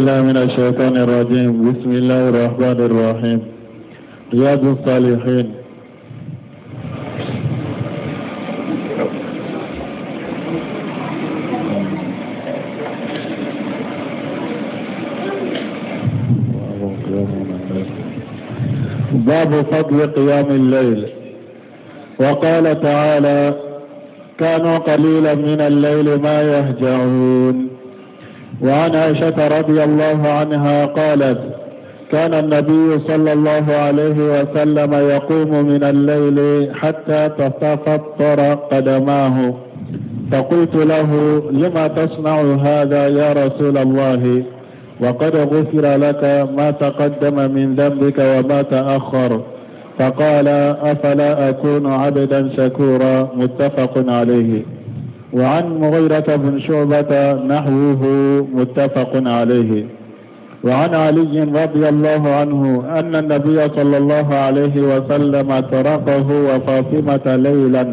بالله من الشيطان الرجيم. بسم الله الرحمن الرحيم. رياض الصالحين. باب فضل قيام الليل. وقال تعالى: كانوا قليلا من الليل ما يهجعون. وعن عائشة رضي الله عنها قالت: كان النبي صلى الله عليه وسلم يقوم من الليل حتى تتفطر قدماه، فقلت له: لما تصنع هذا يا رسول الله؟ وقد غفر لك ما تقدم من ذنبك وما تأخر. فقال: أفلا أكون عبدا شكورا. متفق عليه. وعن مغيرة بن شعبة نحوه. متفق عليه. وعن علي رضي الله عنه أن النبي صلى الله عليه وسلم تركه وفاطمة ليلا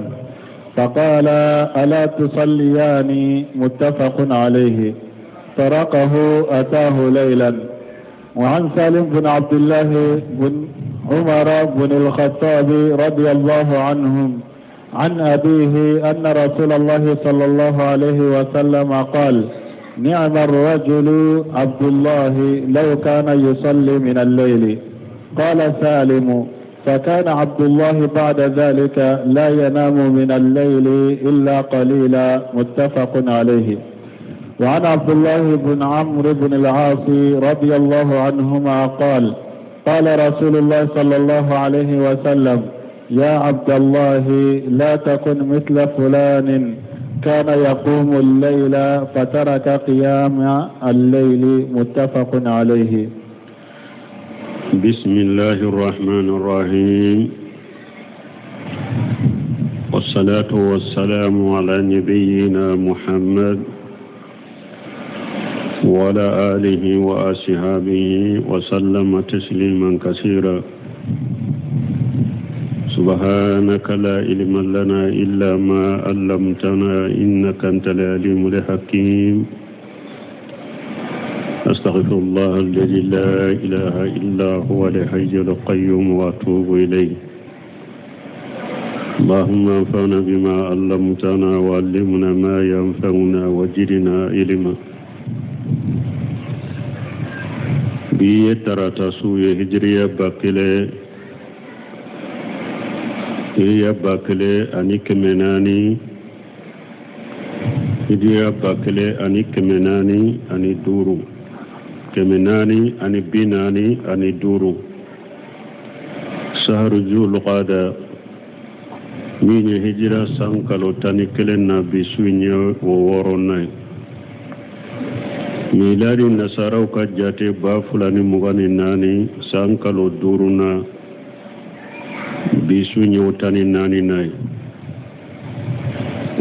فقال: ألا تصليان؟ متفق عليه. تركه أتاه ليلا. وعن سالم بن عبد الله بن عمر بن الخطاب رضي الله عنهم عن أبيه أن رسول الله صلى الله عليه وسلم قال: نعم الرجل عبد الله لو كان يصلي من الليل. قال سالم: فكان عبد الله بعد ذلك لا ينام من الليل إلا قليلا. متفق عليه. وعن عبد الله بن عمرو بن العاص رضي الله عنهما قال: قال رسول الله صلى الله عليه وسلم: يا عبد الله لا تكن مثل فلان كان يقوم الليل فترك قيام الليل. متفق عليه. بسم الله الرحمن الرحيم، والصلاة والسلام على نبينا محمد وعلى آله وأصحابه وسلم تسليما كثيرا. سبحانك لا علم لنا إلا ما علمتنا إنك أنت العليم الحكيم. أستغفر الله الذي لا إله إلا هو الحي القيوم وأتوب إليه. اللهم انفعنا بما علمتنا وعلمنا ما ينفعنا وزدنا علما. بيترى سوء هجرية باكلة هي باكلة أنيك مناني هجرية باكلة أنيك مناني أني دورو كمناني أني بيناني أني دورو. سهر جول قادة من هجرة سانكالو تاني كلنا بسوينيو ووروناي. ميلاد النصارى وكجاتي بافلاني مغاني ناني سانكالو دورونا بسوينيو تاني ناني ناي.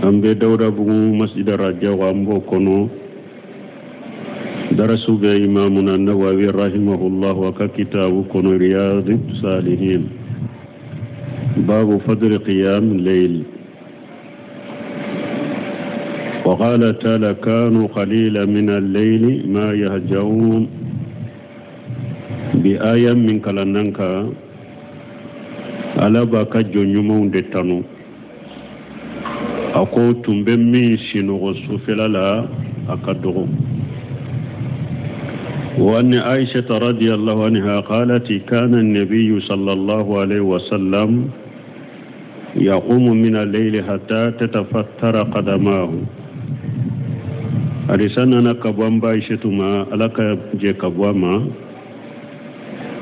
أمبي دورا بغو مسجد راجا وامبو كونو درسوا بإمامنا النووي رحمه الله وككتاب كونو رياض الصالحين. باب فضل قيام الليل. وقال تعالى: كانوا قليلا من الليل ما يهجعون. بآية من كلاننكا على باكا جنيمون دتانو أكو تنبمي شنو سفلالا أكدغو. وأن عائشة رضي الله عنها قالت: كان النبي صلى الله عليه وسلم يقوم من الليل حتى تتفتر قدماه. أرسلنا كبوان بايشتما ألك جيكبواما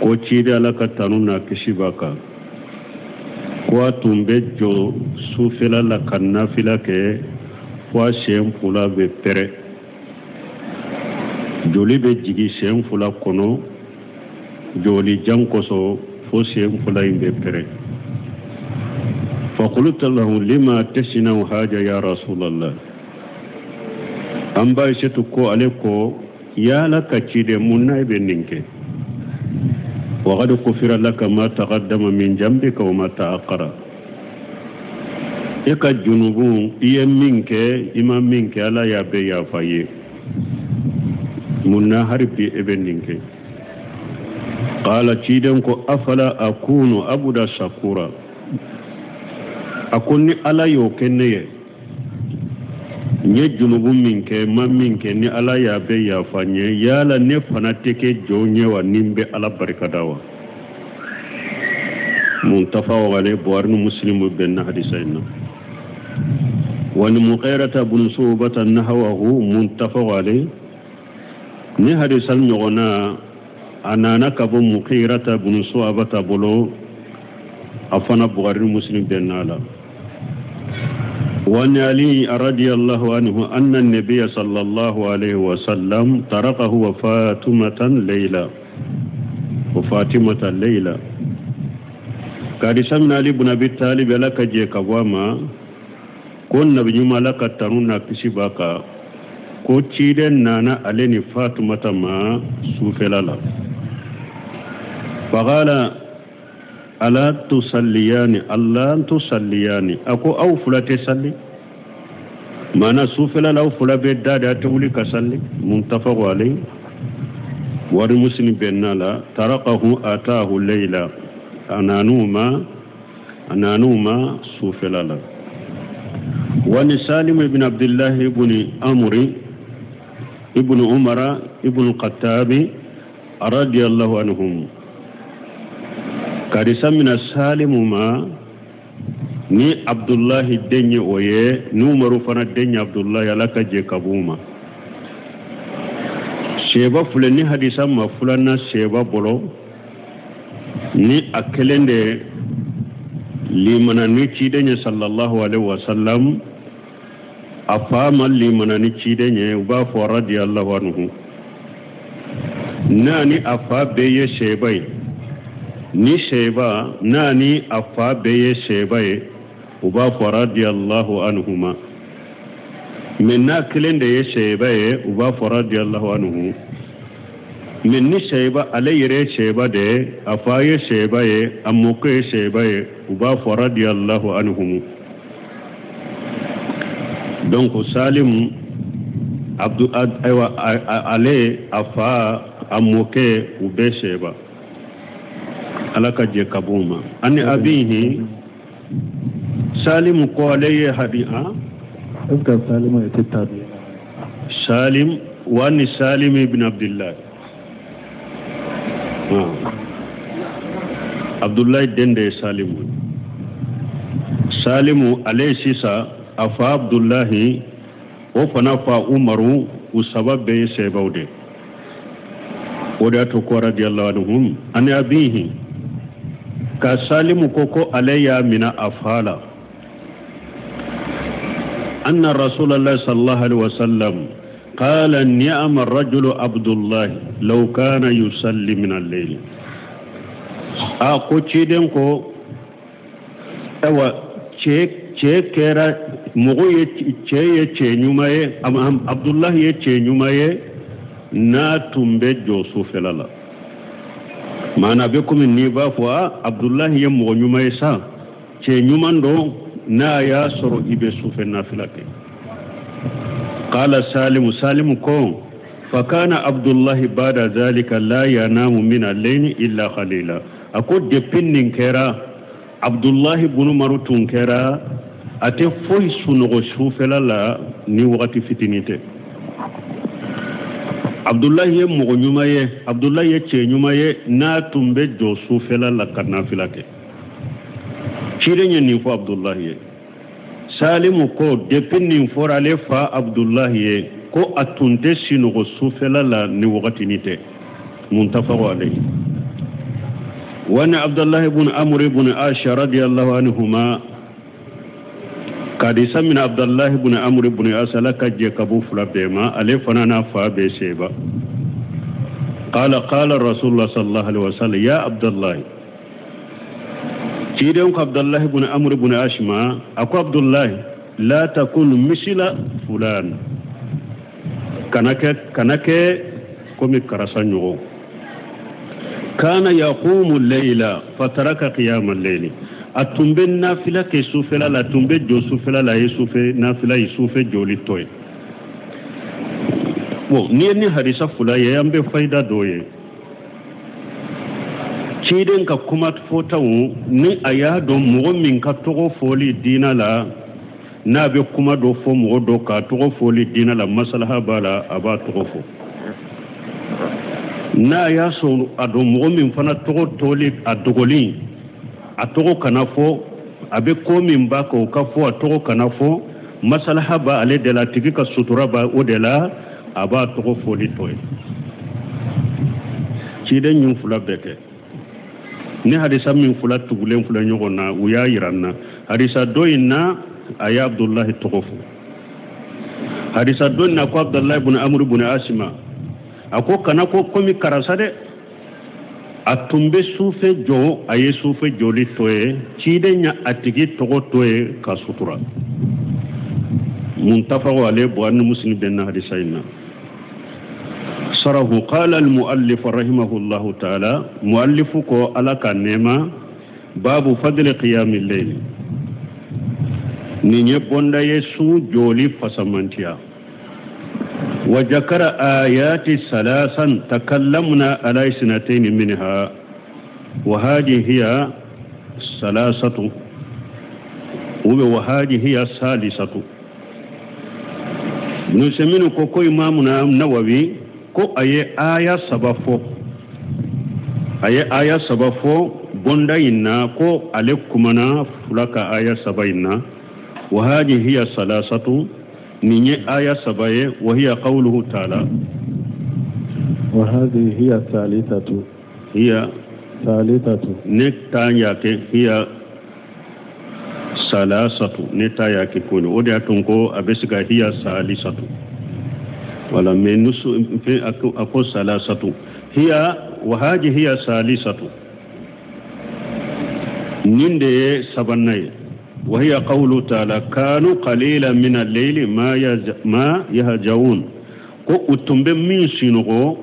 كوتشيد ألك تنونا كشباكا كواتم بجو سوفلا لك النافلة واشيم فلا بپره joli be jigi sen fula kono joli jankoso fo sen fula imbe pere. فقلت له: لما تسنوا حاجة يا رسول الله؟ أم بايشتكو عليكو يا لك تشيد منا بنينك وقد كفر لك ما تقدم من جنبك وما تأخر. إكا جنوبون إيا منك إما منك ألا يا بي يا فايه munna harbi ebeninke qala ciden ko afala akunu abuda shakura akunni ala yo kenneye nye junubun minke mamminke ni ala ya be ya fanye yala ne fanateke jonye wa nimbe ala barkadawa muntafa wale buarnu muslimu ben hadisaina wani muqayrata bun subata nahwahu muntafa wale ni hadisal nyogona anana kabo muqayrata bun subata bolo afana buarnu muslim ben ala وعن علي رضي الله عنه أن النبي صلى الله عليه وسلم تركه وفاطمة ليلى قد سمنا علي بن أبي طالب لك جيك وما كنا بجمع لك ترونا كسباكا كوتشيدن نانا عليني فاطمة ما سوفلالا فقال ألا تصلياني ألا تصلياني أكو أو فلا تصلي ما نسوف لا أو فلا بدأ تولي كصلي منتفق عليه ورمسلم بيننا تركه أتاه الليلة أنا نوما سوف لا ونسالم بن عبد الله بن عمرو ابن عمر ابن الخطاب رضي الله عنهم kadisa mina salimu ma ni abdullahi denye oye ni umaru fana denye abdullahi alaka je kabuma sheba fule ni hadisa ma fulana sheba bolo ni akelende limana ni cidenye sallallahu alaihi wasallam afama limana ni cidenye uba fo radiyallahu anhu nani afa beye shebai ni sheba nani afa beye shebaye uba fa radiyallahu anhuma minna kilende ye shebaye uba fa radiyallahu anhu minni sheba alayre sheba de afa ye shebaye amuke shebaye uba fa radiyallahu anhum donc salim abdu aywa ale afa amuke ube sheba alaka je kabuma ani abihi salim ko alayhi hadi'a اذكر سالم يتتابع salim wani salim ibn abdullah abdullah dende salimu alayhi sisa afa abdullah o fana fa umaru usababbe sebawde odato ko radiyallahu anhum ani abihi ka salimu koko alayya mina afala anna rasulullah sallallahu alaihi wasallam qala ni'ma ar-rajulu abdullah law kana yusalli min al-layl a ko ciden ko awa ce kera mugo ye ce nyumaye abdullah ye ce nyumaye na tumbe josu felala mana be komi ni ba fo abdullah ye mugo nyumaye sa ce nyumando na ya soro ibe sufe nafilake qala salim ko fakana abdullah bada zalika la yanamu min al-layl illa qalila ako de pinnin kera abdullah ibn marutun kera ate foy sunugo sufela la ni wakati fitinite abdullah ye mugo nyumaye abdullah ye ce nyumaye na tumbe jo sufela la kanafilake cirenye ni fo abdullah ye salimu ko depinnin forale fa abdullah ye ko atunte sinugo sufela la ni wakati nite muntafaqo alayhi wa abdullah ibn amr ibn asha radiyallahu anhuma kadisa min abdullah ibn amr ibn asala kaje kabu fulabema ale fanana fa be seba qala rasulullah sallallahu alaihi wasallam ya abdullah ciden ko abdullah ibn amr ibn ashma ako abdullah la takun misla fulan kanake komi karasanyo kana yaqumu al-layla fataraka qiyam al-layl atumbe nafila ke sufela la tumbe jo sufela la yesufe nafila yesufe joli toy bon ni hadisa fula ya yambe faida doye ciden ka kuma fotawu ni aya do mo min ka togo foli dina la na be kuma do fo mo do ka togo foli dina la maslaha bala aba togo fo na ya so ado mo min fana togo toli adogoli a togo kana fo abe ko min ba ko ka fo a togo kana fo maslaha ba ale de la tigi ka sutura ba o de la aba togo foli toy ciden nyum fula beke ni hadisa min fula tugulen fula nyogona uya yiranna hadisa doyna aya abdullah togofu hadisa doyna ko abdullah ibn amr ibn asima ako kana ko komi karasa de atumbe sufe jo aye sufe joli toye cidenya atigi togo toye ka sutura muntafaqu alayhi wa muslim bin hadisa inna صره قال المؤلف رحمه الله تعالى مؤلفك على كنما باب فضل قيام الليل ني بوندا يسو جولي فسمانتيا وذكر آيات ثلاثا تكلمنا على سنتين منها وهذه هي ثلاثة وهذه هي الثالثة نسمين كوكو إمامنا النووي ko aye aya sabafo bonda inna ko ale kumana fulaka aya sabaina wa hadhihi hiya salasatu ninye aya sabaye wa hiya qawluhu ta'ala wa hadhihi hiya thalithatu neta yake hiya salasatu neta yake kuni odi atunko abesika hiya salisatu ولا من نص في أكو ثلاثة هي وهذه هي ثالثة نندي سبناي وهي قول تعالى كانوا قليلا من الليل ما يهجعون كو أتمب من سنغو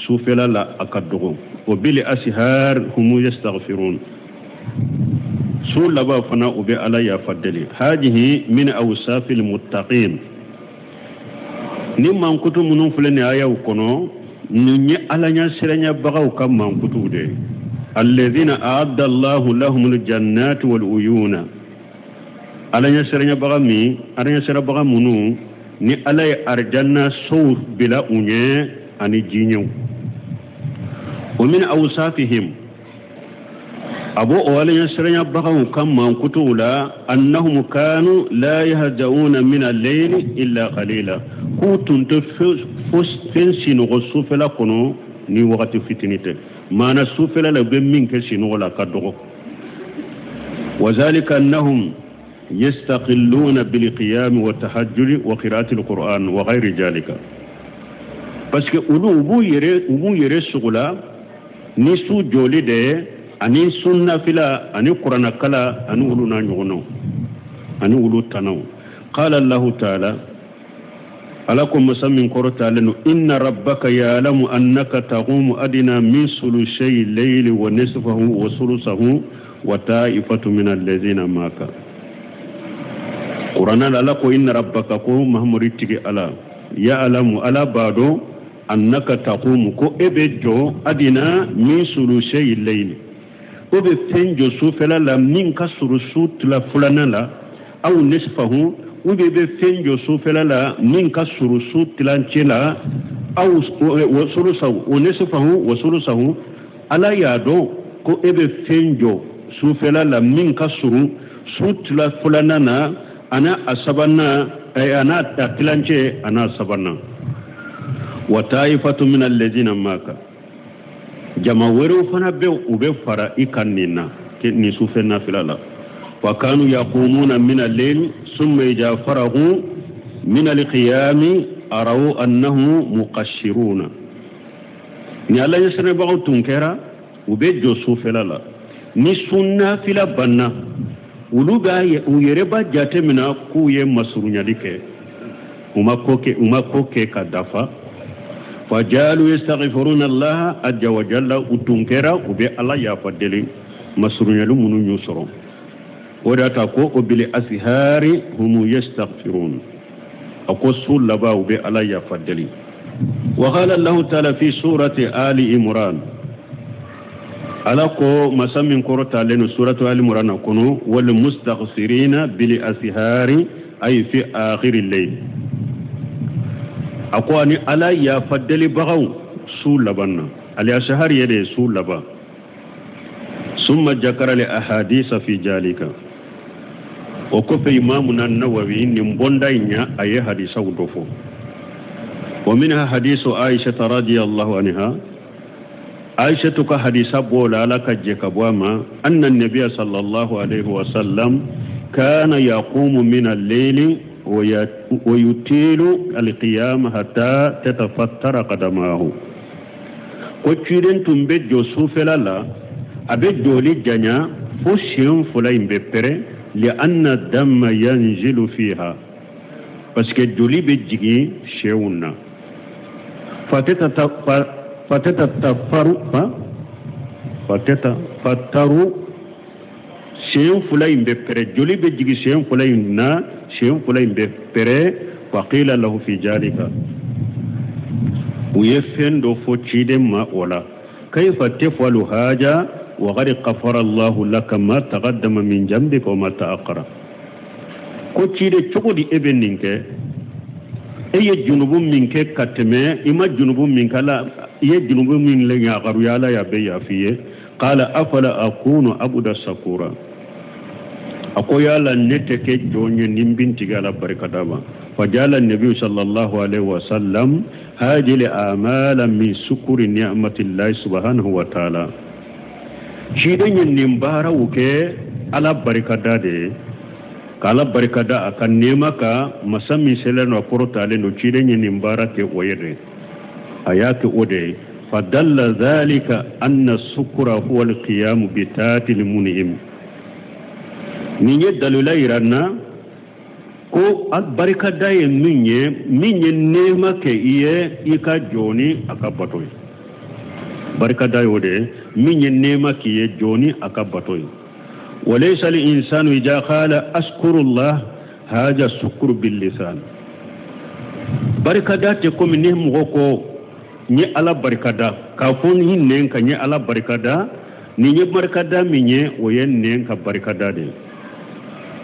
سوفلا لا أكدغو وبالأسهار هم يستغفرون سول لبا فنا أبي على يفضلي هذه من أوصاف المتقين ni mankutu munun fulani ayaw kono ni alanya siranya bagaw kam mankutu de alladhina a'adda Allahu lahumul jannati wal uyuna alanya siranya bagami alanya sira bagamu ni alay arjanna sawf bila unye ani jinyu wa min awsafihim abu alanya siranya bagaw kam mankutu la annahum kanu la yahjauna min al-layli illa qalila kutun to fensi no sufela kono ni wakati fitinite mana sufela la be min ke sino la kadogo wazalika annahum yastaqilluna bil qiyam wa tahajjud wa qira'ati al quran wa ghayri dhalika parce que ubu yere sugula ni su joli de ani sunna fila ani qur'ana kala ani ulu na nyono ani ulu tanaw qala allah ta'ala alakum musammin korota lanu inna rabbaka ya'lamu annaka taqumu adina min sulushay al-layli wa nisfahu wa sulusahu wa ta'ifatu min alladhina maka qur'ana alako inna rabbaka ko mahmuritiki ala ya'lamu ala bado annaka taqumu ko ebejo adina min sulushay al-layli obe fenjo sufela la min kasuru sut la fulana la aw nisfahu ube be fenjo sufela la min kasuru sut lanchela aw wasulusahu onesfahu wasulusahu ala yado ko ebe fenjo sufela la min kasuru sut la fulana na ana asabana ana taklanche ana sabana wa taifatu min alladhina maka jama weru fana be ube fara ikanina ke ni sufena filala wa kanu yaqumuna min al-layl ثم إذا فرغوا من القيام أروا أنه مقشرون ni Allah yasne bago tunkera ube josu felala ni sunna fila banna uluga uyereba jate mina kuye masurunya dike umakoke kadafa fajalu yastaghfiruna Allah azza wa jalla utunkera ube Allah ya fadeli masurunya lu munu nyusoro وداتا كو بالاسهار هم يستغفرون اكو سول لبا وبي الله يفضلي وقال الله تعالى في سورة آل عمران ألاكو مسمى قرطة لنا سورة آل عمران كنو والمستغفرين بالأسهار أي في آخر الليل أقواني ألا يفضل بغو سول لبنا الأسهار يدي سول لبا ثم ذكر الأحاديث في ذلك وكف إمامنا النووي نمبونداينيا أي حديث ودفو ومنها حديث عائشة رضي الله عنها عائشة كحديث بولا لك جكبواما أن النبي صلى الله عليه وسلم كان يقوم من الليل ويطيل القيام حتى تتفتر قدماه وكيرن تنبجو سوفلالا أبجو لجنيا فوشين فلاين ببري لأن الدم ينزل فيها بس كجولي بجي شيونا فتتفتروا شيء فلاين بفره جولي بجي شيء فلاين نا شيء فلاين بفره فقيل له في ذلك ويفن دو فوتشيد ما ولا كيف تفعل هذا وقد غفر الله لك ما تقدم من ذنبك وما تأخر كوتشيد تشودي ابنينك أي جنوب منك كتمة إما جنوب منك لا جنوب من لين غريالا يا بيا فيه قال أفلا أكون أبدا سكورا أقول يا لنتك جوني نبين تجعل بركة دابا فجعل النبي صلى الله عليه وسلم هذه الأعمال من شكر نعمة الله سبحانه وتعالى شيدين نمبارا وكي على بركة دادي kala barikada akan nema ka masami seleno portale no chirenya nimbara ke oyere ayake ode fadalla dhalika anna sukra huwa alqiyam bi tatil munhim ninye dalula irana ko al barikada ye minye nema ke iye ika joni akabatoy barikada yode minye nema ke ye joni akabatoy وليس الإنسان إذا قال أشكر الله هذا الشكر باللسان بركة تكون نهم غوكو ني على بركة كافون هنن كني على بركة ني بركة مني وين نين كبركة دي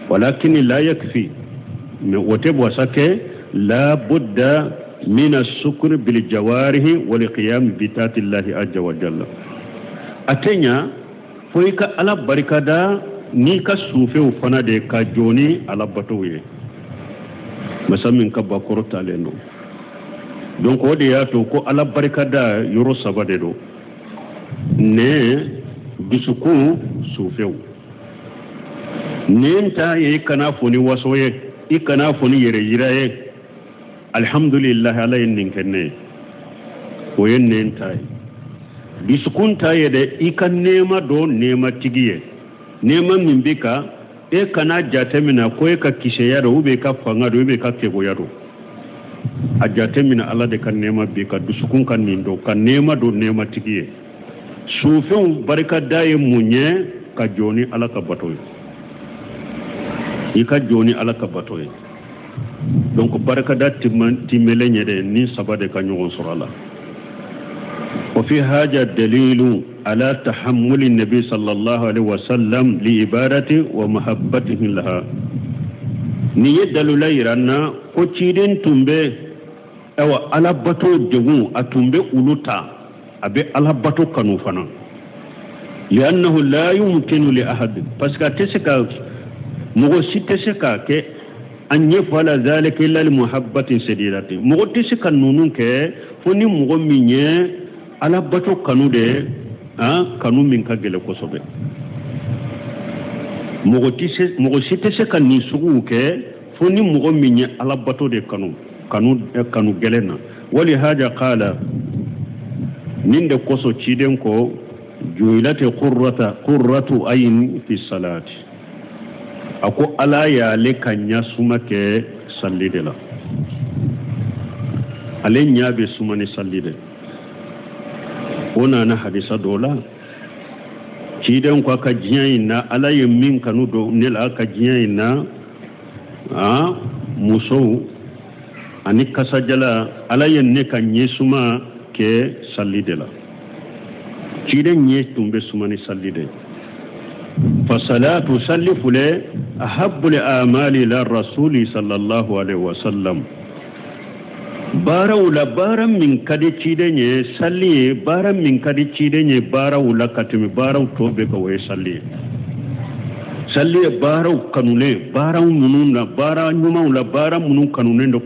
ولكن لا يكفي وتبوا سكة لا بد من الشكر بالجوارح والقيام بذات الله عز وجل أتنيا فويك على بركة ni ka sufe ufana de ka joni ala batowe masamin ka bakoro taleno donc ode ya to ko ala barkada yoro sabade do ne bisuku sufe nenta ye kana foni wasoye ikana foni yere yiraye alhamdulillah ala yin kenne ko yen nenta bisukun ta yede ikan nema do nema tigiye neman min bika e kana jatemina ko e ka kishe yaro ube ka fanga do ube ka tego yaro a jatemina Allah de kan nema bika dusukun kan nindo kan nema do nema tigiye sufin barka daye munye ka joni ala ka batoy ika joni ala ka batoy donc barka da timele nyede ni sabade ka nyogon surala وفي هذا الدليل على تحمل النبي صلى الله عليه وسلم لعبادته ومحبته لها نيدل ليرنا كوتشيدين تنبه أو على بطو جمو أتنبه أولوتا أبي على بطو كنوفنا لأنه لا يمكن لأحد فسكا تسكا مغسي تسكا كي أن يفعل ذلك إلا لمحبة سديدة مغسي تسكا نونون كي فني مغميني ala bato kanu de kanu min ka gele ko sobe mogo site se kan ni sugu ke foni mogo min ala bato de kanu gelena wali haja qala ninde koso ciden ko juilate qurratu ayn fi salati ako ala ya le kanya suma ke sallide la ale nyabe suma ni sallide ona na hadisa dola ciden ko ka jiyaina ala min kanu do nel aka jiyaina muso ani kasajala ala yenne kan yesuma ke sallide la ciden ye tumbe sumani sallide fa salatu salli fule ahabbu li amali la rasuli sallallahu alaihi wasallam barawula baram min kadi cidenye salli baram min kadi cidenye barawula katimi baraw tobe ka way salli baraw kanune baraw munun na bara nyuma la bara munun kanune ndo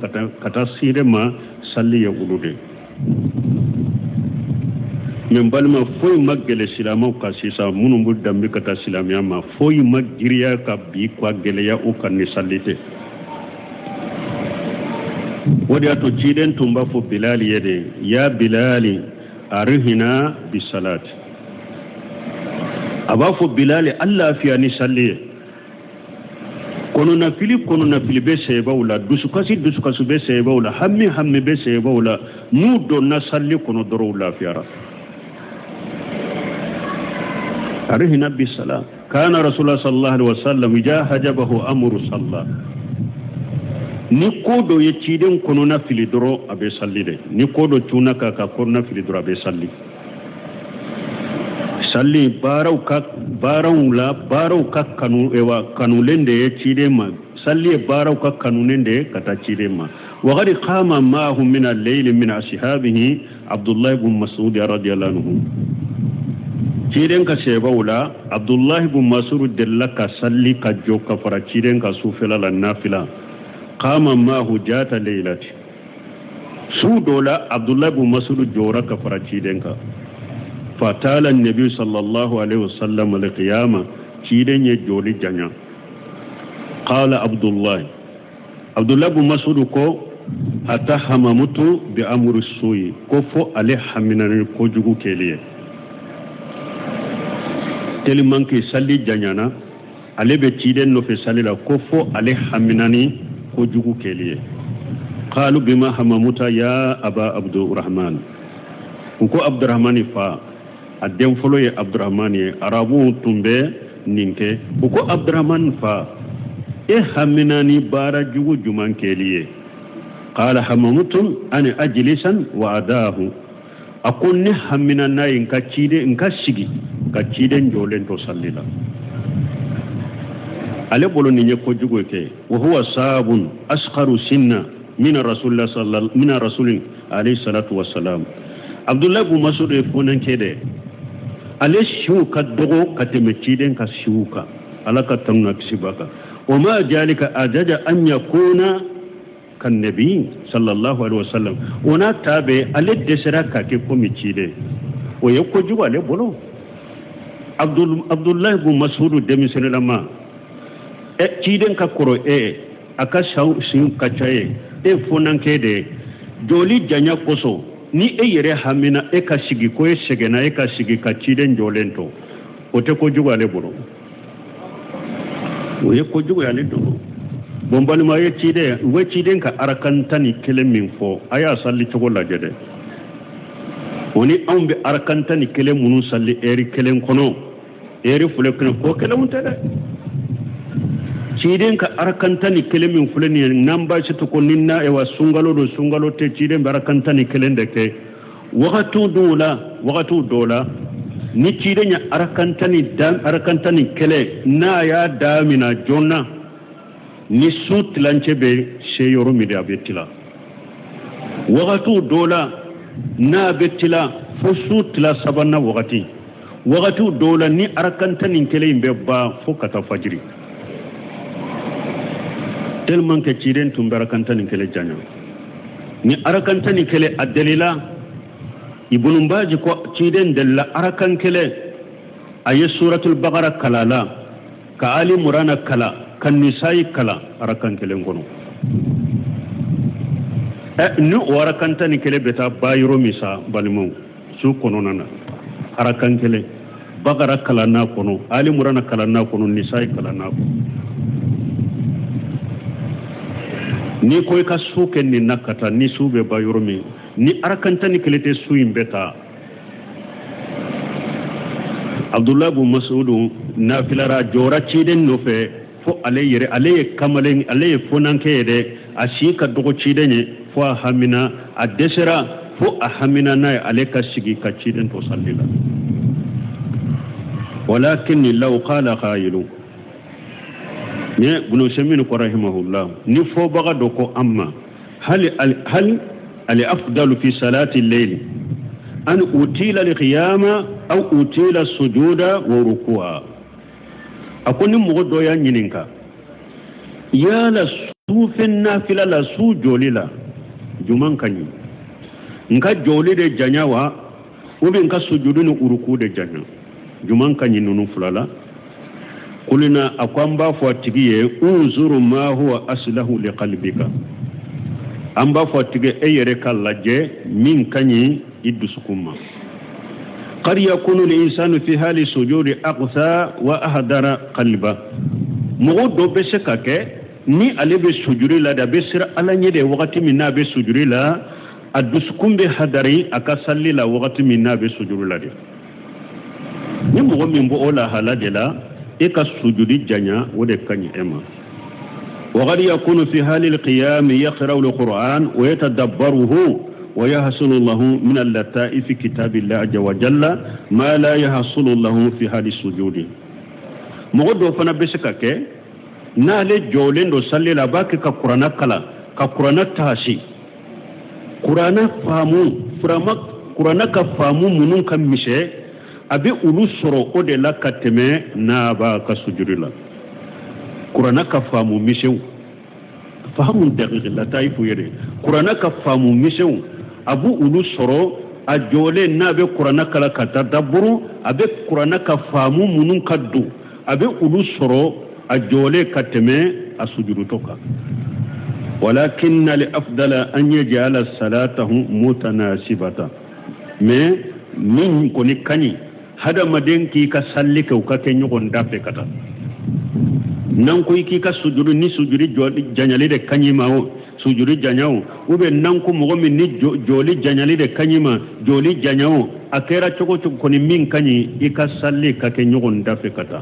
kata sire ma salli ya ulude min balma foy maggele silamaw ka sisa munun bu dambi kata silamiya ma foy magiriya ka bi kwa gele ya o kan ni sallite wadi ato ciden tumba fo bilali yede ya bilali arihina bisalati aba fo bilali allah fiya ni salli kono na fili be sebawla dusukasu be sebawla hammi be sebawla nu do na salli kono doro la fiyara arihina bisala kana rasulullah sallallahu alaihi wasallam jahajabahu amru sallallahu ni kodo ye ciden kono na fili doro abe salli de ni kodo tuna ka kono na fili doro abe salli baraw ka kanu ewa kanulende ye ciden ma salli baraw ka kanulende kata ciden ma wa qad qama ma'ahum min al-layl min ashabihi abdullah ibn mas'ud radiyallahu anhu ciden ka sebawla abdullah ibn mas'ud dallaka salli ka joka fara ciden ka sufela la nafila qama ma hujata laylati su dola abdullah ibn mas'ud jora ka faraci denka fatala annabi sallallahu alaihi wasallam alqiyama ciden ye joli janya qala abdullah ibn mas'ud ko atahamamutu bi amri suyi ko fo ale haminan ko jugu keliye telimanki salli janyana ale be ciden no fe salila ko fo ale haminani ko jugu keliye qalu bima hamamuta ya aba abdurrahman ko abdurrahman fa adem folo ye abdurrahman ye arabu tumbe ninke ko abdurrahman fa e haminani bara jugu juman keliye qala hamamutum an ajlisan wa adahu akunni haminana in ka cide in ka sigi ka ciden jolen to sallila ale bolo ni ko jugo ke wa huwa sabun asqaru sinna min rasulullah sallallahu min rasulin alayhi salatu wassalam abdullah ibn mas'ud e fonan kede ale shuka dogo kateme ciden ka shuka alaka tanna kisibaka wa ma jalika ajaja an yakuna kan nabi sallallahu alaihi wasallam ona tabe ale desera ka ke komi cide o yeko jugo ale bolo abdullah ibn mas'ud demiselama e ciden ka koro aka sin kacaye fonan kede joli janya koso ni yere hamina ka sigi ko segena ka sigi ka ciden jolento o te ko jugo ale boro o ye ko jugo ale do bombali ma ye ciden ka arakantani kelen min fo aya salli to la jede oni ambe arakantani kelen munu salli eri kelen kono eri fule ko kelen mutada ciden ka arakantani kelemin fulani nan ba shi to ninna ewa sungalo te ciden barakantani kelen da ke waqatu dola ni ciden ya arakantani kele na ya damina jonna ni sutlance be sheyoro mi da betila waqatu dola na betila fo sutla sabanna waqatu dola ni arakantani kele be ba fo kata fajiri tellement que ciden tum barakantani kele janya ni arakantani kele adalila ibn baji ko ciden dalla arakan kele ayat suratul baqara kalala ka ali murana kala kan nisai kala arakan kele ngono ni warakantani kele beta bayro misa balimo su kono nana arakan kele baqara kala na kono ali murana kala na kono nisai kala na kono ni koy ka suken ni nakata ni sube bayurmi ni arakantani kelete suyin beta abdullah ibn mas'ud nafilara jora ciden no fe fo ale kamalen ale fonanke de asika dogo cidene fo hamina adesera fo hamina na aleka sigi kaciden to sallila walakin law qala qailu ne bunu semin ko rahimahullah ni fo baga do ko amma hal al-afdalu fi salati al-layl an utila al-qiyama aw utila as-sujuda wa ruku'a akoni mo do ya nyininka ya la sufin nafila la su jolila juman kanyi nka joli de janyawa ubi nka sujudu ni uruku de janya juman kanyi nunu fulala kulina akwamba fo tigiye unzuru ma huwa aslahu liqalbika amba fo tige eyere kallaje min kanyi idusukuma قد يكون الإنسان في حال سجود أقصى وأهدر قلبه مغدو بسكاك ni ale be sujuri la da be sira ala nyede wakati minna be sujuri la aduskum be hadari aka salli la wakati minna be sujuri la de ni mo min bo ola halade la e ka sujudi janya wode kanyi ema wa qad yakunu fi hali alqiyam yaqra'u alquran wa yatadabbaruhu wa yahsulu lahu min al-lata'i fi kitabillahi azza wa jalla ma la yahsulu lahu fi hali sujudi mo do fana be sikake na le jolendo sallela baki ka qur'ana kala ka qur'ana tashi qur'ana ka famu munun kan mishe abi ulu soro o de la kateme na ba ka sujurila qur'ana ka famu mishe famu daqiq la taifu yere qur'ana ka famu mishe abu ulu soro a jole na be qur'ana kala ka tadabburu abe qur'ana ka famu munun kaddu abe ulu soro أجولي كتمي أسجد توكا ولكن الأفضل أن يجعل صلاته متناسبة من كوني كاني هذا مدين كي كسلك وكاكين يكون دافع كتا نانكوي كي كسجد ني سجد جانيالي دي كاني ماو سجد جانياو وبه نانكو مغمي ني جولي جانيالي دي كاني ما جولي جانياو أكيرا چوكو چوكو كوني من كاني إكسلك كاكين يكون دافع كتا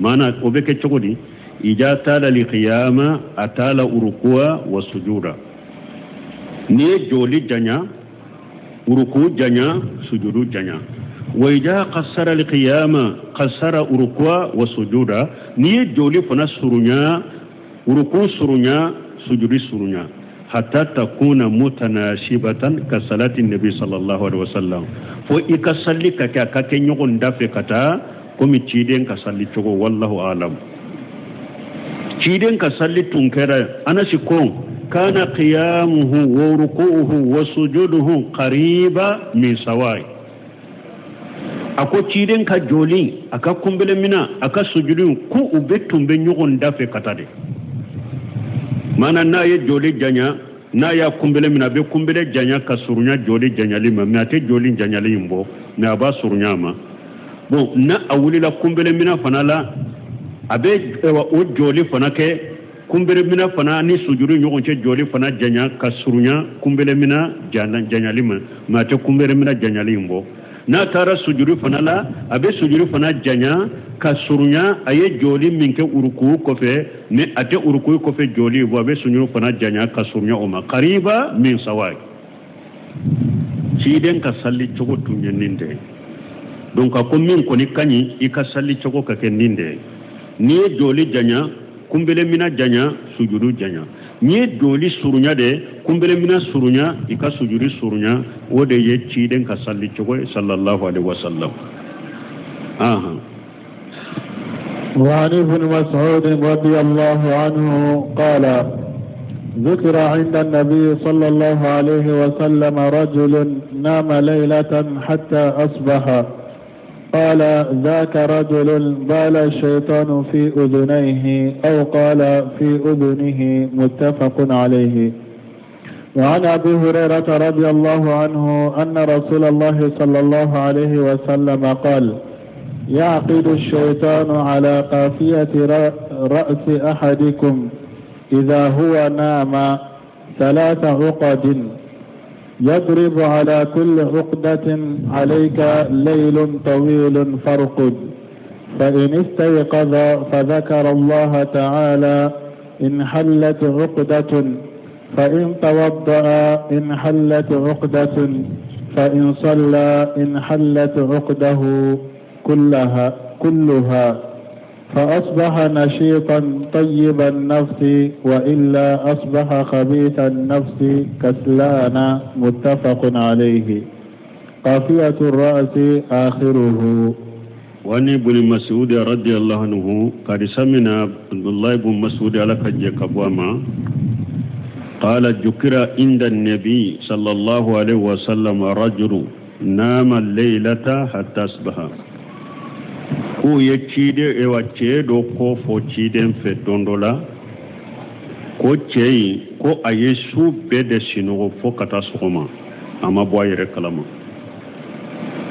mana obeke chokodi ija tala li qiyama atala urukua wa sujuda ni joli janya uruku janya sujudu janya wa ija qassara li qiyama qassara urukua wa sujuda ni joli fana surunya uruku surunya sujudi surunya hatta takuna mutanashibatan ka salati nabi sallallahu alaihi wasallam fo ikasallika ka kenyon dafe kata komi ciden ka salli cogo wallahu alam ciden ka salli tunkera anasi kon kana qiyamuhu wa ruku'uhu wa sujuduhu qariba min sawai ako ciden ka joli aka kumbele mina aka sujudu ku ubetum be nyugon dafe katade mana na ye joli janya na ya kumbele mina be kumbele janya ka surunya joli janya lima mi ate joli janya limbo na ba surunya ma bon na awulila kumbele mina fana la abe o joli fana ke kumbele mina fana ni sujuru nyogon che joli fana janya ka surunya kumbele mina janya lima ma te kumbele mina janya limbo na tara sujuru fana la abe sujuru fana janya ka surunya aye joli minke uruku ko fe ne ate uruku ko fe joli bo abe sujuru fana janya ka surunya o ma qariba min sawai ciden ka salli chogo tunyeninde donc ko min ko ni kanyi ika salli chogo ka keninde ni joli janya kumbele mina janya sujudu janya ni doli surunya de kumbele mina surunya ika sujudi surunya wode ye ciden ka salli chogo sallallahu alaihi wasallam aha وعن ابن مسعود رضي الله عنه قال ذكر عند النبي صلى الله عليه وسلم رجل نام ليلة حتى أصبح قال ذاك رجل بال الشيطان في أذنيه أو قال في أذنه متفق عليه. وعن أبي هريرة رضي الله عنه أن رسول الله صلى الله عليه وسلم قال يعقد الشيطان على قافية رأس أحدكم إذا هو نام 3 عقد يضرب على كل عقدة عليك ليل طويل فارقد فإن استيقظ فذكر الله تعالى انحلت عقدة فإن توضأ إن حلت عقدة فإن صلى إن حلت عقده كلها فأصبح نشيطا طيب النفس وإلا أصبح خبيث النفس كسلانا. متفق عليه. قافية الرأس آخره. وعن ابن مسعود رضي الله عنه قد سمع عبد الله بن مسعود على كجكبوما قال ذكر عند النبي صلى الله عليه وسلم رجل نام الليلة حتى أصبح ko ya cide ewa cedo ko fo ciden fe dondola ko ceyi ko a ye su be de sinogo fo kata sogoma ama bo ayere kalama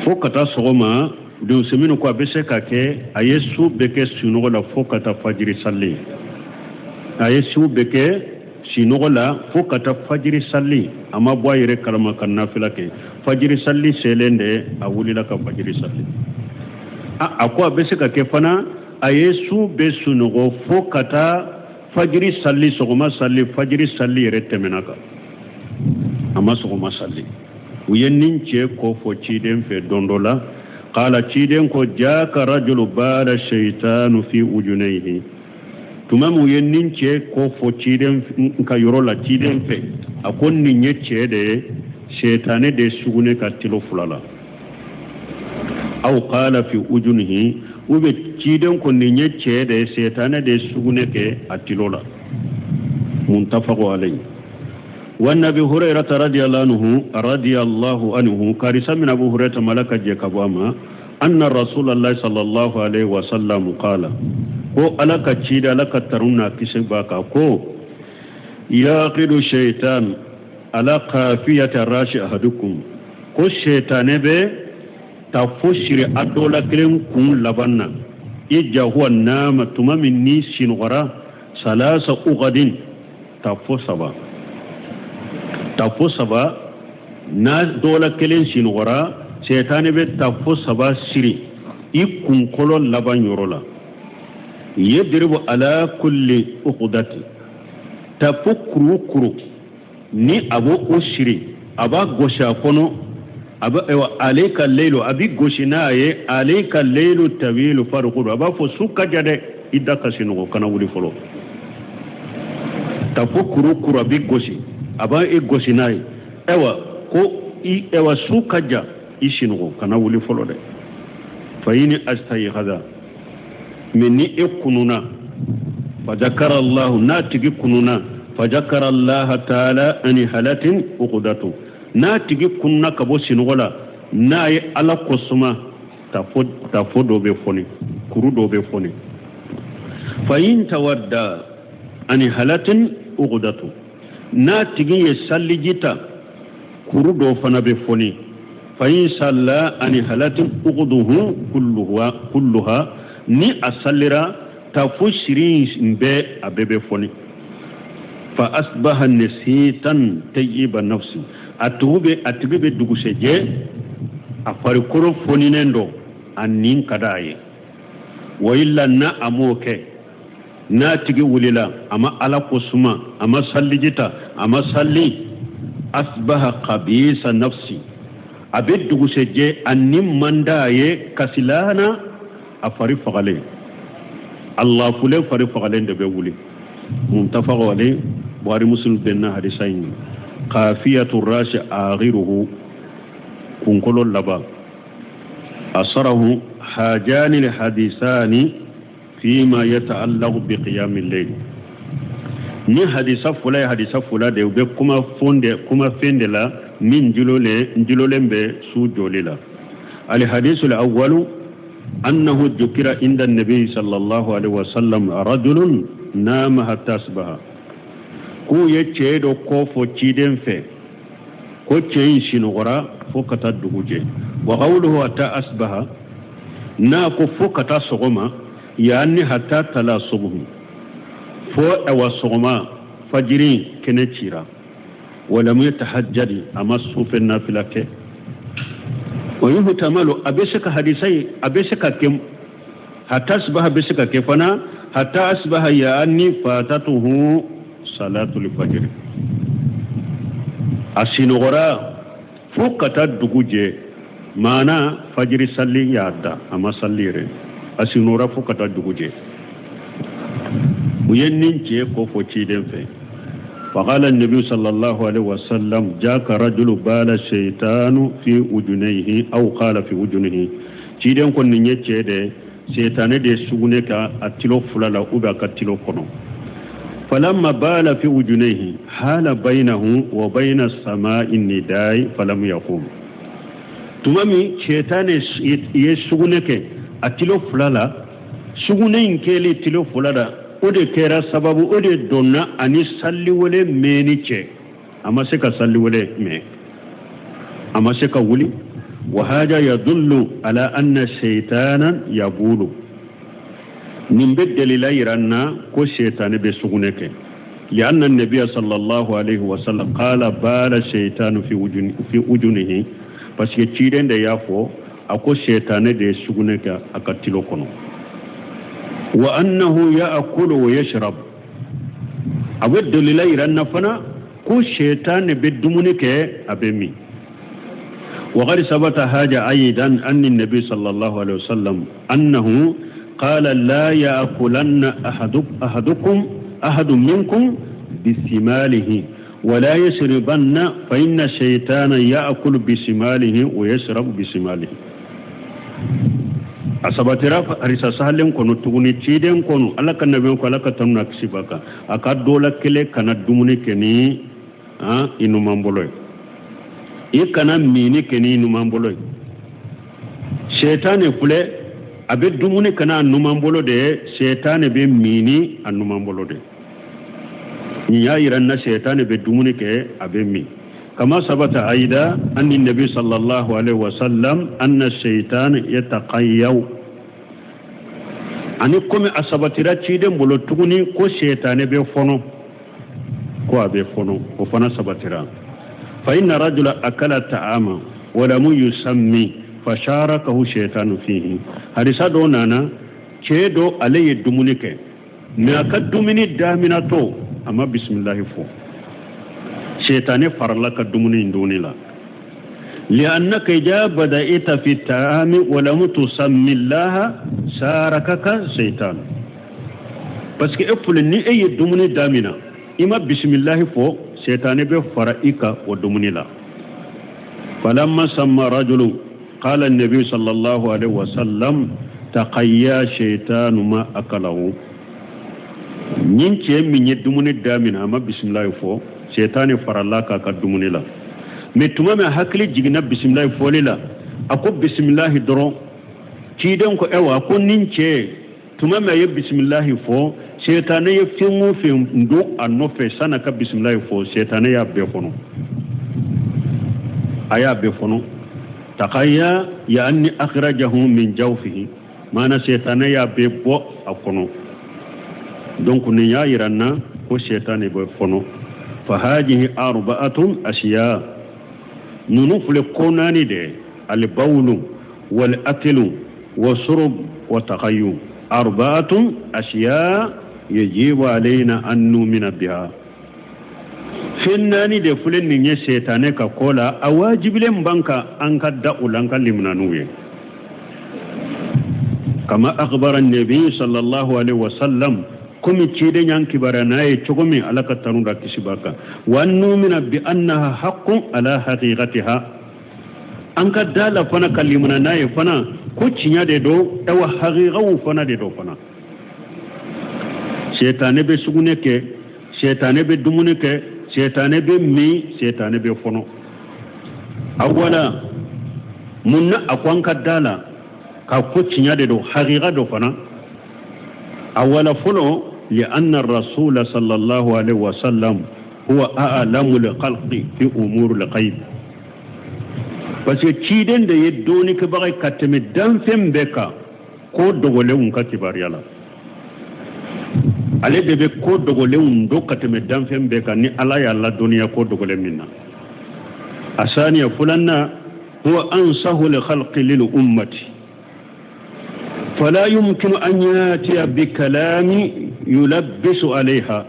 fo kata sogoma de semino ko be se ka ke a ye su be ke sinogo la fo kata fajiri salli a ye su be ke sinogo la fo kata fajiri salli ama bo ayere kalama kan nafila ke fajiri salli selende a wulila ka fajiri salli akwa bese ka kefana ayesu besunugo fokata fajiri salli sogoma salli fajiri salli retemenaka ama sogoma salli uyennin ce ko fo ciden fe dondola qala ciden ko jaka rajulu bala shaytanu fi ujunayhi tumamu yennin ce ko fo ciden ka yorola ciden fe akonni nyece de shaytane de sugune ka tilo fulala aw qala fi ujunihi ube ciden ko ni nyece de setane de sugune ke atilola muntafaqu alayhi wa nabi hurairah radiyallahu anhu karisa min abu hurairah malaka je kabama anna rasulullah sallallahu alaihi wasallam qala ko alaka cida alaka taruna kise baka ko yaqidu shaytan ala qafiyati rashi ahadukum ko shaytane be ta foshire adola kelen kun labanna ija huwa nama tumamin ni singhara salasa uqadin ta fosaba na dola kelen singhara shaytane be ta fosaba siri ikun kolo laban yorola yadribu ala kulli uqdati ta fukru ni abu usiri aba gosha kono aba alayka al-laylu abi goshinaye alayka al-laylu tawilu farqu aba fo suka jade idaka sinu kana wuli folo tafukuru abi goshi aba e goshinaye ko suka ja isinu kana wuli folo de fayini astaykhadha minni ikununa fadhakara Allah natigi kununa fadhakara Allah ta'ala ani halatin uqdatu na tigi kunna kabo sinugola na yi ala kosuma ta fo do be foni kuru do be foni fayin tawadda ani halatin uqdatu na tigi ye sallijita kuru do fana be foni fayin salla ani halatin uqduhu kulluha ni asallira ta fo shirin be abebe foni fa asbaha nasitan tayyiba nafsi atube duguseje a farikoro foninendo annin kadaye wa illa na amoke na tigi wulila ama ala kusuma ama sallijita ama salli asbaha qabisa nafsi abe duguseje annin mandaye kasilana a fari fagale Allah fule fari fagale de be wuli muntafaqo ale buhari muslim benna hadisaini qafiyatu rashi aghiruhu kunkolo laba asarahu hajani alhadisani fima yata'allaqu bi qiyam al-layl ni hadisa fula de be kuma fende la min jilolembe su jolila al hadith al-awwal annahu dhukira inda an-nabi sallallahu alaihi wasallam rajulun nama hatta asbaha ko yace do ko fo ciden fe ko ceyin sinogora fo kata duguje wa qawluhu hatta asbaha na ko fo kata sogoma yani hatta tala subuhu fo awa sogoma fajiri kene cira wala mu yatahajjadi amma sufin nafilake wa yuhtamalu abesaka hadisai abesaka kem hatta asbaha besaka kefana hatta asbaha yani fatatuhu salatul fajr asinogora fukata duguje mana fajiri salli yadda ama sallire asinora fukata duguje muyennin ce ko foci den fe فقال النبي صلى الله عليه وسلم جاك رجل بال الشيطان في وجنيه أو قال في وجنه تيدن كون نيتشي دي شيطان دي سغنك اتلو فلالا اوبا كتلو كونو فلما بال في وجنيه حال بينه وبين السماء النداء فلم يقوم تمامي شيطان يسغنك اتلو فلالا سغنين كيلي تلو فلالا ode kera sababu ode donna ani salli wole menice amma sai ka salli wole me amma sai ka wuli wa hada yadullu ala anna shaytanan yabulu min bedalila iranna ko shaytan be suguneke li anna an-nabiy sallallahu alayhi wa sallam qala bala shaytan fi ujunihi parce que ciden da yafo ako shaytan de suguneka akatilo kono وأنه يأكل ويشرب أود لله رنفنا كو شيطان بدمونك أبمي وقد ثبت هذا أيضا أن النبي صلى الله عليه وسلم أنه قال لا يأكلن أحد منكم بشماله ولا يشربن فإن الشيطان يأكل بشماله ويشرب بشماله asabatira arisa sahalen kono tuguni ciden kono alaka nabe ko alaka tamna kisibaka akadola kele kana dumuni keni inu mamboloy ikana mini keni inu mamboloy shaytan fule abe dumuni kana anu mambolo de shaytan be mini anu mambolo de nya iranna shaytan be dumuni ke abe mi كما ثبت أيضا أن النبي صلى الله عليه وسلم أن الشيطان يتقيأ أني كم أثبتira تيدم بلو تغني كو شيطان بيفونو كو بيفونو وفنا ثبتira فإن رجل أكل الطعام ولم يسمي فشاركه شيطان فيه هذا دونانا كيدو عليه دمونيك ما كدمني دامناتو أما بسم الله فو شيطان فرلك دمني دون الله لأنك إذا بدأت في الطعام ولم تسمي الله شاركك شيطان بس كأفلني أي دمني دامنا إما بسم الله فو شيطان بفرائك ودمني الله فلما سمى رجل قال النبي صلى الله عليه وسلم تقيا شيطان ما أكله نينكي من يدمني دامنا ما بسم الله فو شيطان فرلاك كدمني لا متما ما حكلي جينا بسم الله فوليلا اكو بسم الله درو تيدن كو اوا كو نينكي تما ما بسم الله فو شيطان يفيمو في ندو انوفي سنك بسم الله فو شيطان يا بيفونو ايا بيفونو تقيا يعني اخرجه من جوفه ما انا شيطان يا بيبو اكونو دونك نيا يرانا كو شيطان بيفونو فهذه أربعة أشياء ننفل كوناني دي البول والأكل والشرب والتقيم أربعة أشياء يجب علينا أن نؤمن بها فناني دي فلن نيجي شيطانك كولا أواجب لهم بانكا أنك دعو لانك لمنانوية كما أخبر النبي صلى الله عليه وسلم كم تشيدن يانكي براناي تشومي على كترون راكسباكا ونؤمن بأنها حق على حقيقتها أنك دالا فنا كلمنا ناي فنا كوتشيا دو أو حقيقة فنا دو فنا شيطان بسغنك شيطان بدمونك شيطان بمي شيطان بفنو أولا من أقوانك دالا كوتشيا دو حقيقة دو فنا أولا فلو لأن الرسول صلى الله عليه وسلم هو أعلم الخلق في أمور الغيب بس تشيدن ده يدوني كبغي كتم دنفم بكا كود دغولون كتبار يلا على ده كود دغولون دو كتم دنفم بكا ني الله يلا دنيا كود دغولون منا أساني فلان هو أنصح الخلق للأمة فلا يمكن أن يأتي بكلام يلبس عليها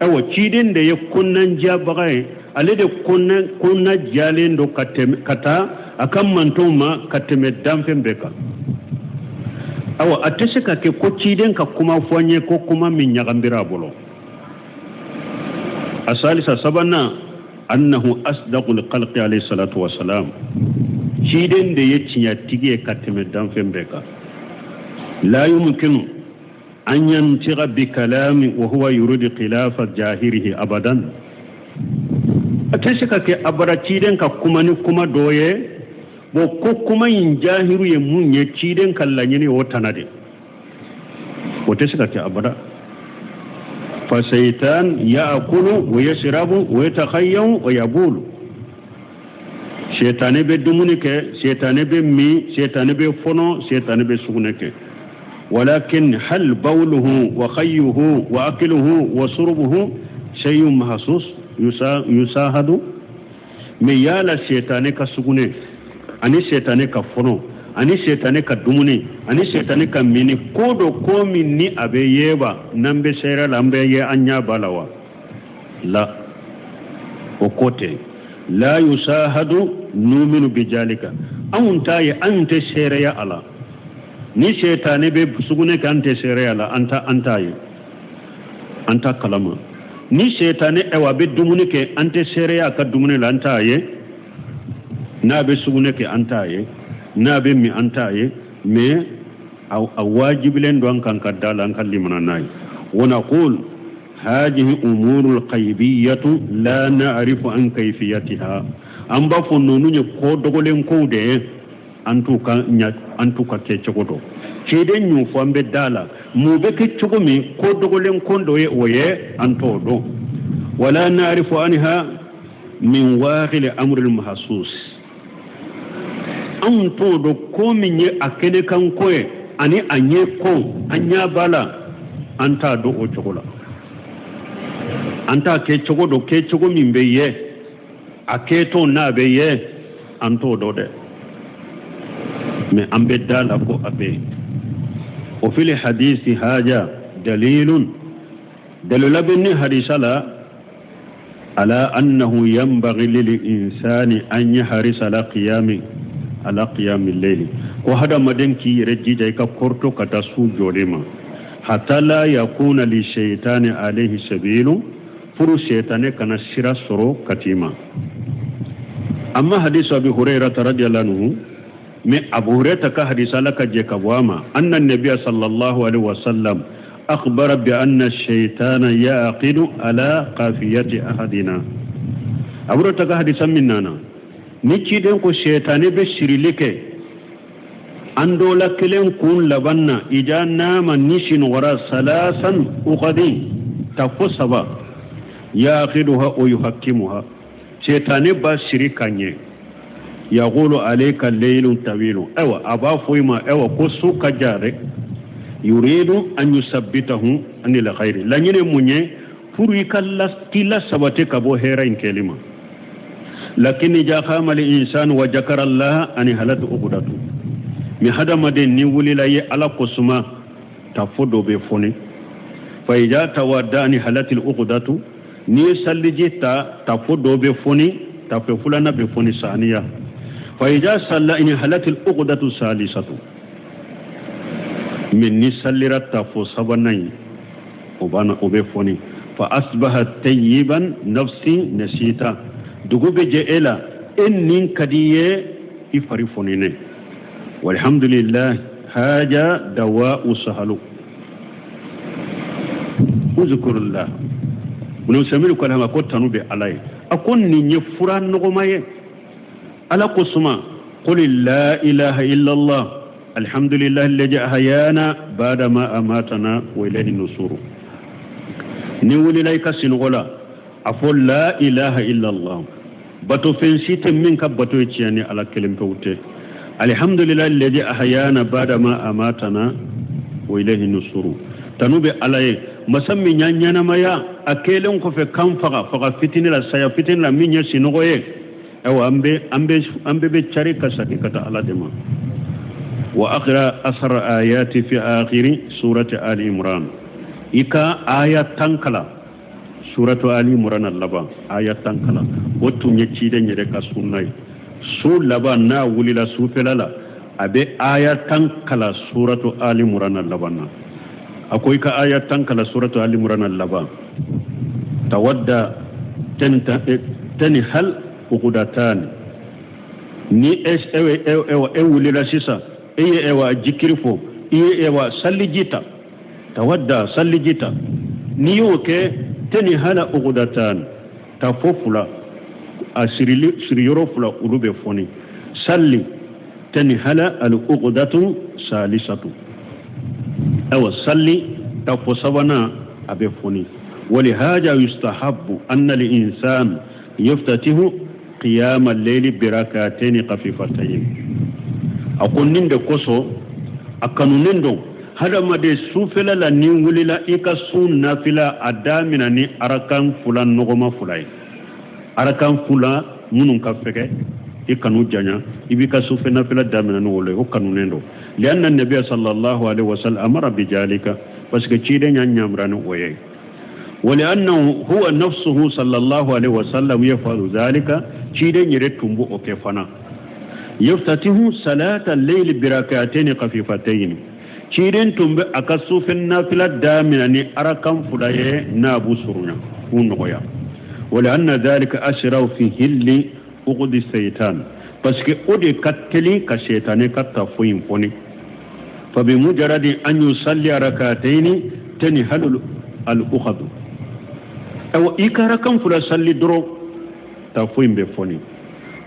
أو تشيدن ده يكون نجا بغي ale de kunna jalen do kata akan mantoma kateme damfen beka awa ateseka ke ko ciden ka kuma fonye ko kuma min nyagambira bolo asalisa sabanna annahu asdaqul khalqi alayhi salatu wassalam ciden de yecinya tige kateme damfen beka la yumkinu an yantiqa bi kalami wa huwa yuridu khilafa jahirihi abadan ateseka ke abara ciden ka kuma ni kuma doye bo ko kuma yin jahiru ye mun ye ciden kallanye ne wata nade wata suka ce abada fa shaytan ya'kulu wa yashrabu wa yatakhayyu wa yabulu shaytane be dumuni ke shaytane be mi shaytane be fono shaytane be sugune ke walakin hal bawluhu wa khayyuhu wa akluhu wa surbuhu shay'un mahsus yusahadu me yala shaytane ka sugune ani setane ka fono ani setane ka dumuni ani setane ka mini kodo ko minni abe yeba nambe sera lambe ye anya balawa la okote la yusahadu numinu bijalika amunta ye ante sera ya ala ni setane be sugune ka ante sera ya ala anta ye anta kalama ni setane ewa be dumuni ke ante sera ya ka dumuni la anta ye na be sugune ke antaye na be mi antaye me awajib len don kan kadala kan limana nay wana qul hadhihi umurul qaybiyyah la na'rifu an kayfiyatiha amba fononu nye ko dogolen ko de antuka ke chogodo ceden nyu fambe dala mu be ke chogomi ko dogolen kondo ye oye antodo wala na'rifu anha min waqil amril mahsus an to do ko min ye akene kan koye ani anye ko anya bala anta do o chogola anta ke chogo min be ye aketo na be ye anto do de me ambe dala ko abe o fil hadisi haja dalilun bin hadisala ala annahu yanbaghi lil insani an yahrisa ala qiyamil layl ko hada madenki rejjida ka korto kata su jolema hatta la yakuna li shaytani alayhi sabilu furu shaytane kana sira soro katima amma hadisu abi hurairah radhiyallahu anhu me abu hurairah ka hadisa laka je kabwama anna an-nabiy sallallahu alaihi wasallam akhbara bi anna ash-shaytana yaqidu ala qafiyati ahadina abu hurairah ka hadisa minnana niki den ko shaytane be shirilike andola kelen kun labanna ijanna man nishin wara salasan uqadi tafsaba yaqiduha wa yuhakkimuha shaytane ba shirikanye yaqulu alayka laylun tawilun awa aba fuima awa ko suka jare yuridu an yusabbitahu anil khair lanyene munye furu kila sabate kabo hera in kelima lakini ja khama li insan wa jakara Allah an halatu uqdatu mi hada maden ni wulila ye ala kusuma tafodo be foni fa ija tawadda an halatil uqdatu ni sallijita tafodo be foni tafe fulana be foni saniya fa ija salla in halatil uqdatu salisatu min ni sallirat tafo sabanai obana obe foni fa asbaha tayyiban nafsi nasita dugube je ela ennin kadiye ifari fonine walhamdulillah haja dawa'u sahalu uzkurullah bunu samiru kala ma kotanu be alay akon ni nye furan no maye ala kusuma qul la ilaha illa allah alhamdulillah alladhi ahyana ba'da ma amatana wa ilayhi nusur ni wuli lay kasin gola afol la ilaha illa allah bato fensite min ka bato ciani ala kelim pewte alhamdulillah alladhi ahyana ba'da ma amatana wa ilayhi nusur tanube alaye masammi nyanyana maya akelen ko fe kam faga fitinila saya fitinila minya sinogoye aw ambe be chari kasaki kata ala dema wa akhra asra ayati fi akhiri surati ali imran ika ayat tankala suratu ali imran allaba ayatan kala wotu nyeci de nyere ka sunnai su laba na wulila su felala abe ayatan kala suratu ali imran allaba na akwai ka ayatan kala suratu ali imran allaba tawadda tani hal uqudatan ni ewa wulila sisa ewa jikirfo ewa sallijita tawadda sallijita ni yoke tani hala uqudatan tafofula asiriyoro fula ulube foni salli tani hala al uqdatu salisatu awa salli tafosabana abe foni ولهذا يستحب أن الإنسان يفتتح قيام الليل بركعتين خفيفتين أقول نند كوسو أكنو نندو هذا ما دي سوفلا لا نيولي لا إيكا سون نافلا أدامنا ني أركان فلان نغما فلاي أركان فلان منون كفك إيكانو جانيا إبكا سوفلا نافلا دامنا نغولي وكانو نندو لأن النبي صلى الله عليه وسلم أمر بذلك بس كتير نيامران ويه ولأنه هو نفسه صلى الله عليه وسلم يفعل ذلك تيدن يرتم بو كفنا يفتتح صلاة الليل بركعتين خفيفتين تيدن تم أكسو في النافلة دامنني أركم فلاي نابو سرنا ونغيا ولأن ذلك أسرع في هل أقد الشيطان بس أودي كتلي كشيطان كتفوين فوني فبمجرد أن يصلي ركعتين تنهل الأخذ أو إكارا كم فلا صلي درو تفوين بفوني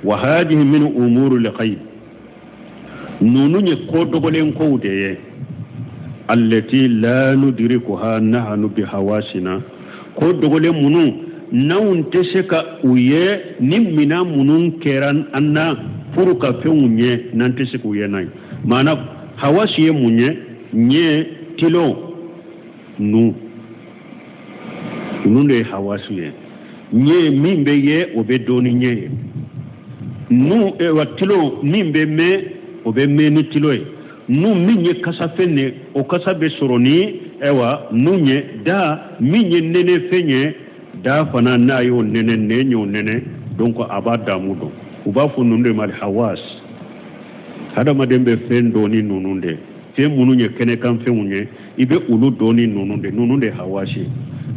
وهذه من أمور الغيب نونو يقود غلين قودة التي لا ندركها نحن بحواسنا قود غلين منو نون تسكا ويه نمنا منون كيران أنا فروكا فيونيه نانتسك ويه ناي معنى حواسي منيه نيه تلو نو nunde hawasuye nye mimbe ye obe doni nye nu watilo mimbe me obe me ni tiloe nu minye kasa fenne o kasa be soroni ewa nunye da minye nene fenye da fana na yo nene nenyo nene donc abada mudo ubafu nunde mal hawas hada madembe fen doni nununde fe mununye kene kan fe munye ibe ulu doni nununde hawashi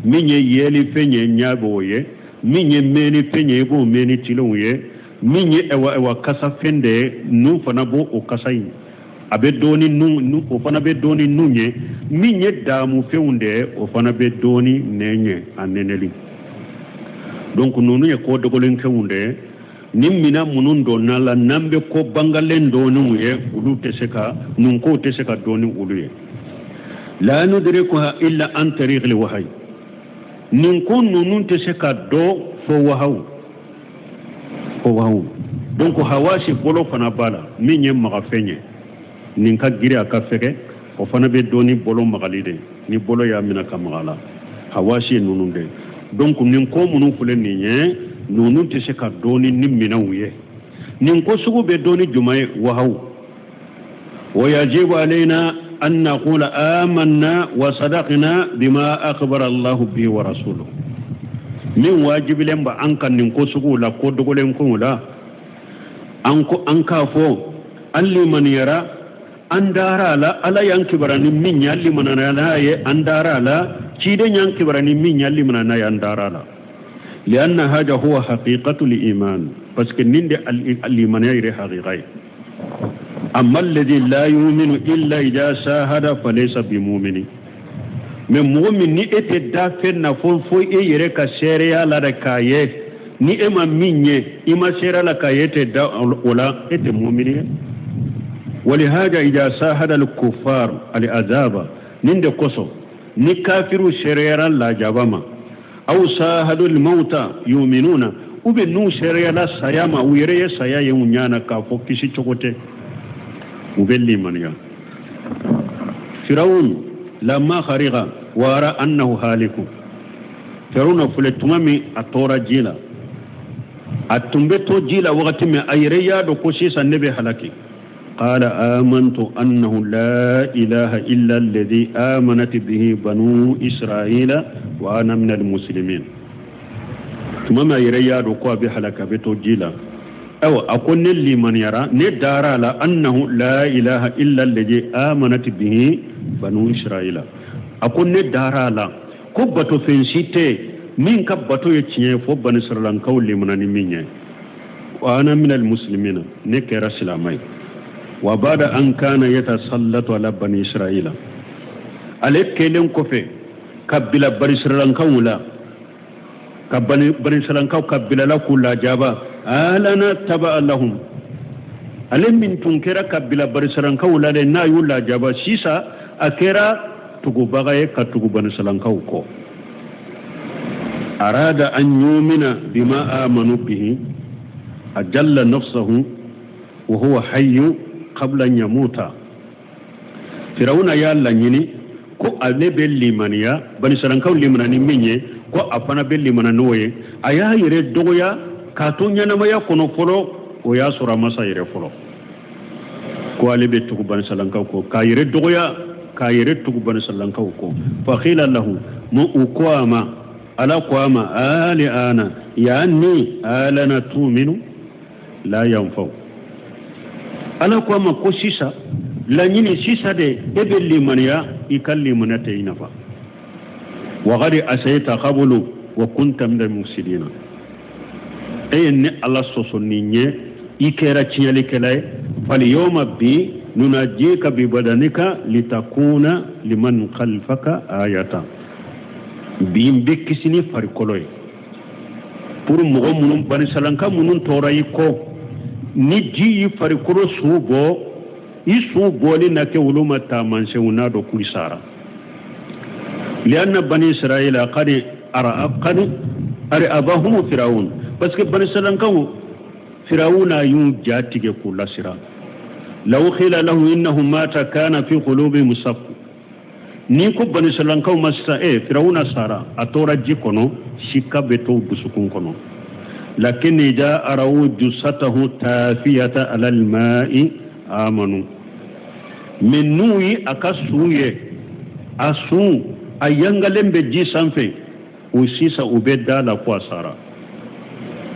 minye yeli fenye nyabo ye minye meni fenye bo meni tilon ye minye ewa kasa fende nu fana bo o kasa yi abe doni nu o fana be doni nunye minye damu feunde o fana be doni nenye aneneli donc nunu ye ko dogolen feunde nimmina munun do nala nambe ko bangalen doni ye ulu teseka nun ko teseka doni ulu ye la nudrikuha illa an tariq al wahyi nin ko nunun te se ka do fo wahaw donc hawasi bolo fana bala min ye maga fenye nin ka giri aka fege o fana be doni bolo magalide ni bolo ya mina ka magala hawasi nunun de donc nin ko munun fule ni ye nunun te se ka doni ni mina wuye nin ko sugu be doni jumaye wahaw wa yajibu alaina أن نقول آمنا وصدقنا بما أخبر الله به ورسوله من واجب لما أنك ننقصه لا قد لنكم لا أنك فو اللي من يرى أن دارا لا ألا ينكبرني من يلي من ناي أن دارا لا كيدن ينكبرني من يلي من ناي أن دارا لا لأن هذا هو حقيقة الإيمان بس كنين الإيمان يري حقيقي أما الذي لا يؤمن إلا إذا شاهد فليس بمؤمن من مؤمن ني اتدافن نفول فوي يريكا سيريا لا ركايه ني اما ميني اما سيرا لا كايته دا ولا ات مؤمن ولهذا إذا شاهد الكفار العذاب نند كوسو ني كافر سيريا لا جابما أو شاهدوا الموت يؤمنون وبنو سيريا لا سياما ويري سيا يونيانا كافو كيسي تشوكوتي وبلي منيا فرعون لما خرج وارى أنه هالك فرعون فلتمامي أطورا جيلا أتنبتو جيلا وقت ما أيريا دكوشيس النبي هلاكي قال آمنت أنه لا إله إلا الذي آمنت به بنو إسرائيل وأنا من المسلمين ثم ما يرياد قوى بحلك بتوجيلا أو أكون لمن يرى ندار على أنه لا إله إلا الذي آمنت به بنو إسرائيل أكون ندار على كبتو فنسيتي من كبتو يتشيه فبن إسرائيل كولي من نمينيه وأنا من المسلمين نكر سلامي وبعد أن كان يتسلط على بني إسرائيل عليك كلم كفي كبلا بني إسرائيل كولا بني إسرائيل كبلا لكولا جابا آلنا تبع لهم علم من تنكر كبلا بني إسرائيل كولا لنا يولا جابا سيسا أكرا تقبغي كتقب بني إسرائيل كوكو أراد أن يؤمن بما آمنوا به أجل نفسه وهو حي قبل أن يموت فرعون يالا نيني كو أبني بالليمانيا بني سرانكو ليماني ميني كو أفنا بالليمانا نوي أيا يريد دوغيا كاتون ينما يكونو فلو ويا سورا مسا يريد فلو كو ألي بيتوكو بني سرانكو كو كا يريد دوغيا كا يريد توكو بني سرانكو كو فخيل له مو أقواما ألا قواما آل آنا يعني آلنا تؤمنوا لا ينفع أنا كما كوسيسا لا نيني سيسا دي إبل لمنيا يكلي منته ينفع وغير أسيت قبل وكنت من المفسدين أي أن الله سوسنيني يكرا تشيالي كلاي فاليوم بي ننجيك ببدنك لتكون لمن خلفك آية بيم بكسني فريقولوي pour mogo munun bani salanka munun torayi ko ni ji yi farikuro subo i suboli na ke wuluma tamanse una do kuisara lianna bani israila qad arabahum firaun parce que bani salanka firauna yun jatige kula sira law khila lahu innahu mata kana fi qulubi musaf ni ko bani salanka masa firauna sara atora jikono shika beto busukun kono lakin jaa arawu jusatahu tafiyata ala alma'i amanu min nuyi akasuye asu ayangalembe ji sanfe usisa ubeda la kwa sara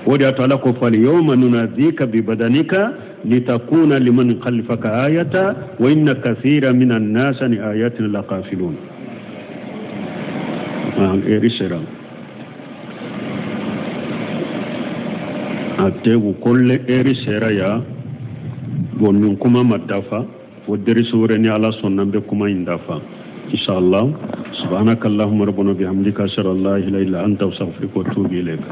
wadi atala ko fal yawma nunadhika bi badanika litakuna liman khalfaka ayata wa inna kathira minan nas an ayatin laqafilun erisera ategu kolle erisera ya gonun kuma madafa ودري سورني على سنن بكما يندفع إن شاء الله سبحانك اللهم ربنا بحمدك أشهد أن لا إله إلا أنت أستغفرك وأتوب إليك